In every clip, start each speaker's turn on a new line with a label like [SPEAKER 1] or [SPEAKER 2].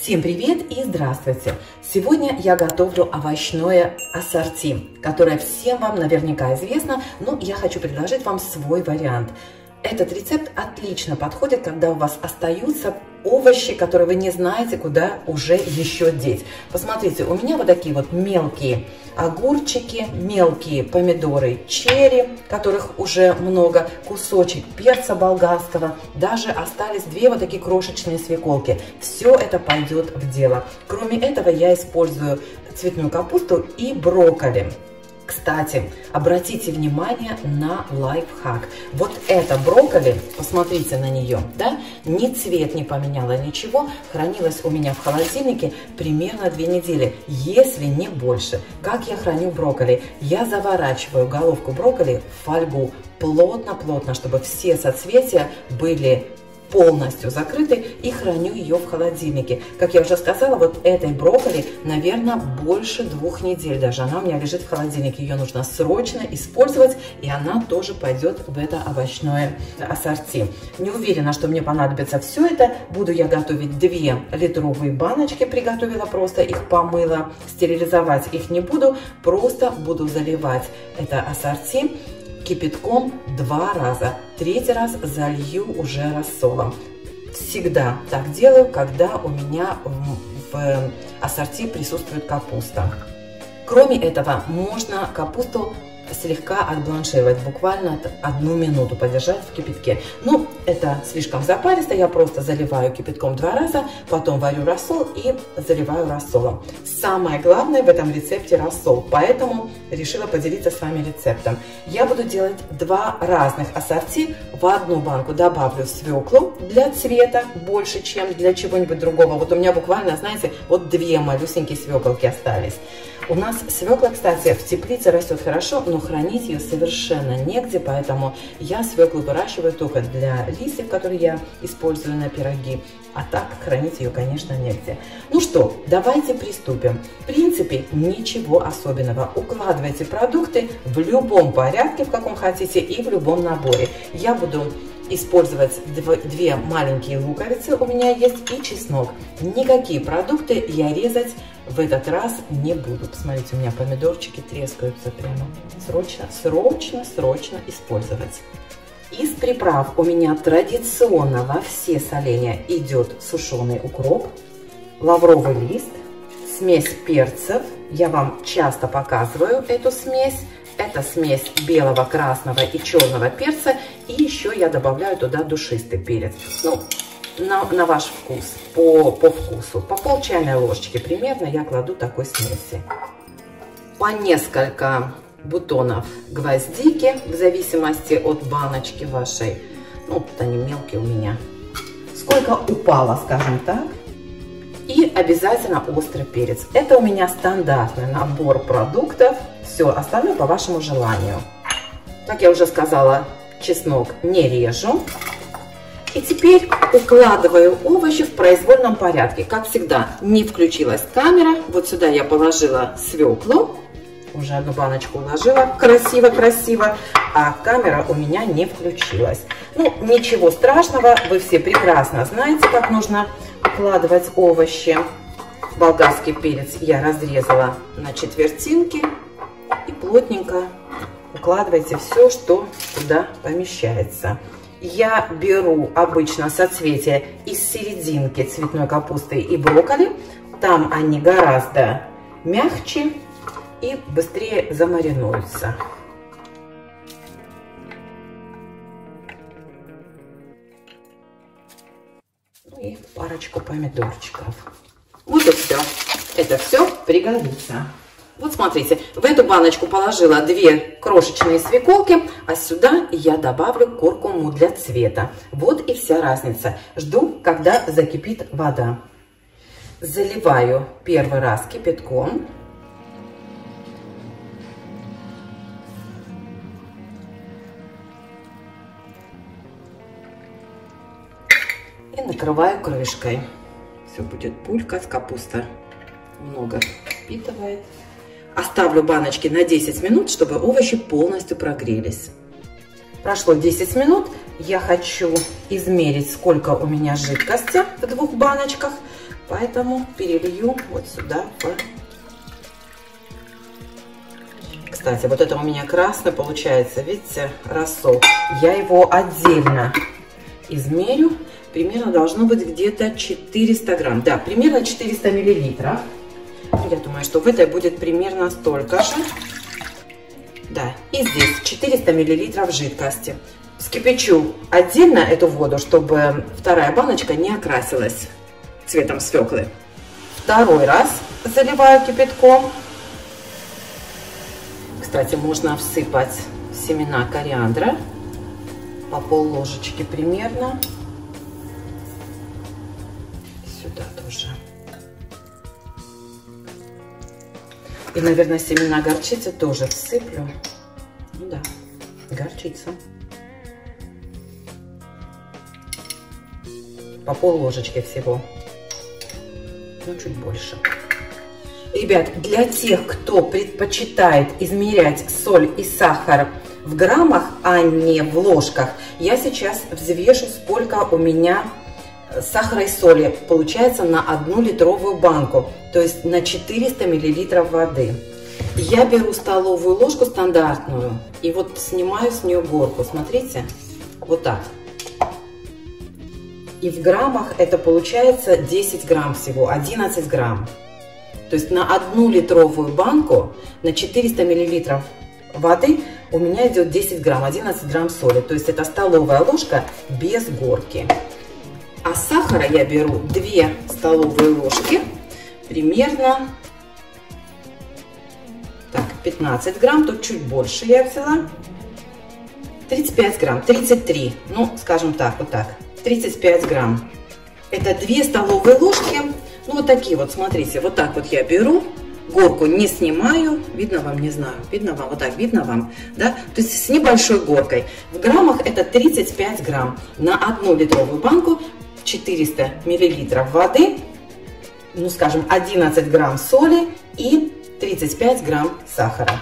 [SPEAKER 1] Всем привет и здравствуйте! Сегодня я готовлю овощное ассорти, которое всем вам наверняка известно, но я хочу предложить вам свой вариант. Этот рецепт отлично подходит, когда у вас остаются овощи, которые вы не знаете, куда уже еще деть. Посмотрите, у меня вот такие вот мелкие огурчики, мелкие помидоры черри, которых уже много, кусочек перца болгарского, даже остались две вот такие крошечные свеколки. Все это пойдет в дело. Кроме этого, я использую цветную капусту и брокколи. Кстати, обратите внимание на лайфхак. Вот эта брокколи, посмотрите на нее, да, ни цвет не поменяла, ничего, хранилась у меня в холодильнике примерно 2 недели, если не больше. Как я храню брокколи? Я заворачиваю головку брокколи в фольгу плотно-плотно, чтобы все соцветия были полностью закрыты, и храню ее в холодильнике. Как я уже сказала, вот этой брокколи, наверное, больше 2 недель даже. Она у меня лежит в холодильнике. Ее нужно срочно использовать, и она тоже пойдет в это овощное ассорти. Не уверена, что мне понадобится все это. Буду я готовить 2 литровые баночки. Приготовила, просто их помыла. Стерилизовать их не буду. Просто буду заливать это ассорти кипятком 2 раза. 3-й раз залью уже рассолом. Всегда так делаю, когда у меня в ассорти присутствует капуста. Кроме этого, можно капусту слегка отбланшировать, буквально 1 минуту подержать в кипятке. Ну, это слишком запаристо, я просто заливаю кипятком 2 раза, потом варю рассол и заливаю рассолом. Самое главное в этом рецепте рассол, поэтому решила поделиться с вами рецептом. Я буду делать 2 разных ассорти. В одну банку добавлю свеклу для цвета больше, чем для чего-нибудь другого. Вот у меня буквально, знаете, вот 2 малюсенькие свеколки остались. У нас свекла, кстати, в теплице растет хорошо, но хранить ее совершенно негде, поэтому я свеклу выращиваю только для листьев, которые я использую на пироги, а так хранить ее, конечно, негде. Ну что, давайте приступим. В принципе, ничего особенного. Укладывайте продукты в любом порядке, в каком хотите, и в любом наборе. Я буду использовать 2 маленькие луковицы, у меня есть, и чеснок. Никакие продукты я резать в этот раз не буду. Посмотрите, у меня помидорчики трескаются прямо. Срочно использовать. Из приправ у меня традиционно во все соления идет сушеный укроп, лавровый лист, смесь перцев. Я вам часто показываю эту смесь. Это смесь белого, красного и черного перца. И еще я добавляю туда душистый перец. Ну, на ваш вкус, по вкусу. По пол чайной ложечки примерно я кладу такой смеси. По несколько бутонов гвоздики, в зависимости от баночки вашей. Ну, вот они мелкие у меня. Сколько упало, скажем так. И обязательно острый перец. Это у меня стандартный набор продуктов. Все, остальное по вашему желанию. Как я уже сказала, чеснок не режу. И теперь укладываю овощи в произвольном порядке. Как всегда, не включилась камера. Вот сюда я положила свеклу. Уже 1 баночку уложила. Красиво. А камера у меня не включилась. Ну, ничего страшного. Вы все прекрасно знаете, как нужно укладывать овощи. Болгарский перец я разрезала на четвертинки. И плотненько укладывайте все, что туда помещается. Я беру обычно соцветия из серединки цветной капусты и брокколи. Там они гораздо мягче и быстрее замаринуются. Ну и парочку помидорчиков. Вот и все. Это все пригодится. Вот смотрите, в эту баночку положила 2 крошечные свеколки, а сюда я добавлю куркуму для цвета. Вот и вся разница. Жду, когда закипит вода. Заливаю 1-й раз кипятком. И накрываю крышкой. Все будет булькать, капуста много впитывает. Оставлю баночки на 10 минут, чтобы овощи полностью прогрелись. Прошло 10 минут. Я хочу измерить, сколько у меня жидкости в 2 баночках. Поэтому перелью вот сюда. Кстати, вот это у меня красный получается, видите, рассол. Я его отдельно измерю. Примерно должно быть где-то 400 грамм. Да, примерно 400 миллилитров. Я думаю, что в этой будет примерно столько же. Да, и здесь 400 миллилитров жидкости. Вскипячу отдельно эту воду, чтобы вторая баночка не окрасилась цветом свеклы. Второй раз заливаю кипятком. Кстати, можно всыпать семена кориандра по пол-ложечки примерно. Сюда тоже. И, наверное, семена горчицы тоже всыплю. Ну да, горчица. По пол-ложечки всего. Ну, чуть больше. Ребят, для тех, кто предпочитает измерять соль и сахар в граммах, а не в ложках, я сейчас взвешу, сколько у меня сахара и соли получается на 1 литровую банку, то есть на 400 миллилитров воды. Я беру столовую ложку стандартную и вот снимаю с нее горку, смотрите, вот так. И в граммах это получается 10 грамм всего, 11 грамм. То есть на 1 литровую банку, на 400 миллилитров воды у меня идет 10 грамм, 11 грамм соли. То есть это столовая ложка без горки. А сахара я беру 2 столовые ложки, примерно так, 15 грамм, тут чуть больше я взяла. 35 грамм, 33, ну скажем так, вот так, 35 грамм. Это 2 столовые ложки. Ну, вот такие вот, смотрите, вот так вот я беру, горку не снимаю, видно вам, не знаю, видно вам, вот так, видно вам, да, то есть с небольшой горкой. В граммах это 35 грамм на 1 литровую банку, 400 миллилитров воды, ну, скажем, 11 грамм соли и 35 грамм сахара.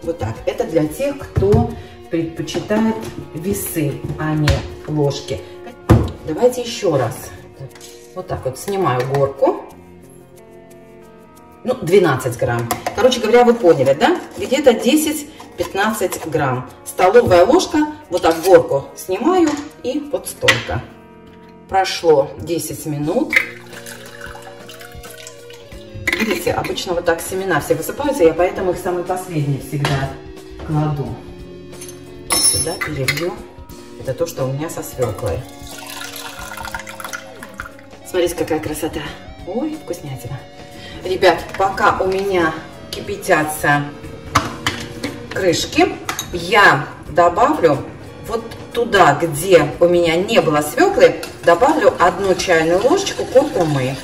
[SPEAKER 1] Вот так, это для тех, кто предпочитает весы, а не ложки. Давайте еще раз. Вот так вот снимаю горку. Ну, 12 грамм. Короче говоря, вы поняли, да? Где-то 10-15 грамм. Столовая ложка. Вот так горку снимаю. И вот столько. Прошло 10 минут. Видите, обычно вот так семена все высыпаются. Я поэтому их самые последние всегда кладу. Сюда перелью. Это то, что у меня со свеклой. Смотрите, какая красота. Ой, вкуснятина. Ребят, пока у меня кипятятся крышки, я добавлю вот туда, где у меня не было свеклы, добавлю 1 чайную ложечку куркумы.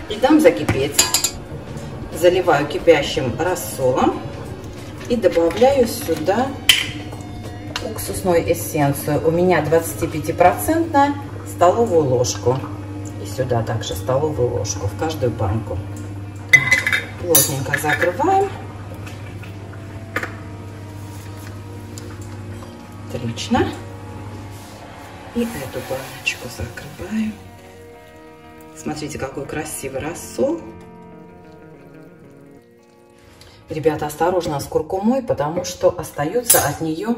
[SPEAKER 1] И дам закипеть. Заливаю кипящим рассолом. И добавляю сюда уксусную эссенцию. У меня 25% столовую ложку. Сюда также столовую ложку в каждую банку. Плотненько закрываем. Отлично. И эту баночку закрываем. Смотрите, какой красивый рассол. Ребята, осторожно с куркумой, потому что остаются от нее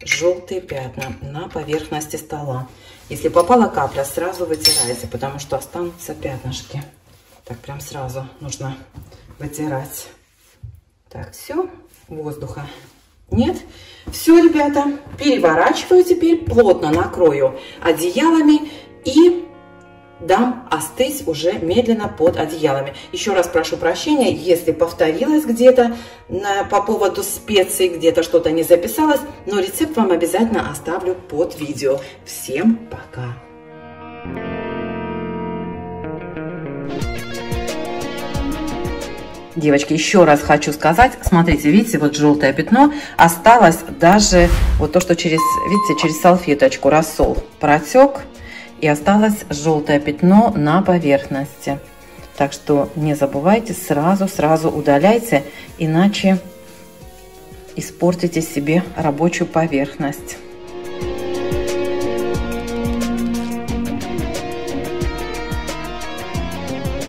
[SPEAKER 1] желтые пятна на поверхности стола. Если попала капля, сразу вытирайте, потому что останутся пятнышки. Так, прям сразу нужно вытирать. Так, все, воздуха нет. Все, ребята, переворачиваю теперь, плотно накрою одеялами и дам остыть уже медленно под одеялами. Еще раз прошу прощения, если повторилось где-то по поводу специй, где-то что-то не записалось, но рецепт вам обязательно оставлю под видео. Всем пока! Девочки, еще раз хочу сказать, смотрите, видите, вот желтое пятно осталось даже вот то, что через, видите, через салфеточку рассол протек. И осталось желтое пятно на поверхности. Так что не забывайте, сразу удаляйте, иначе испортите себе рабочую поверхность.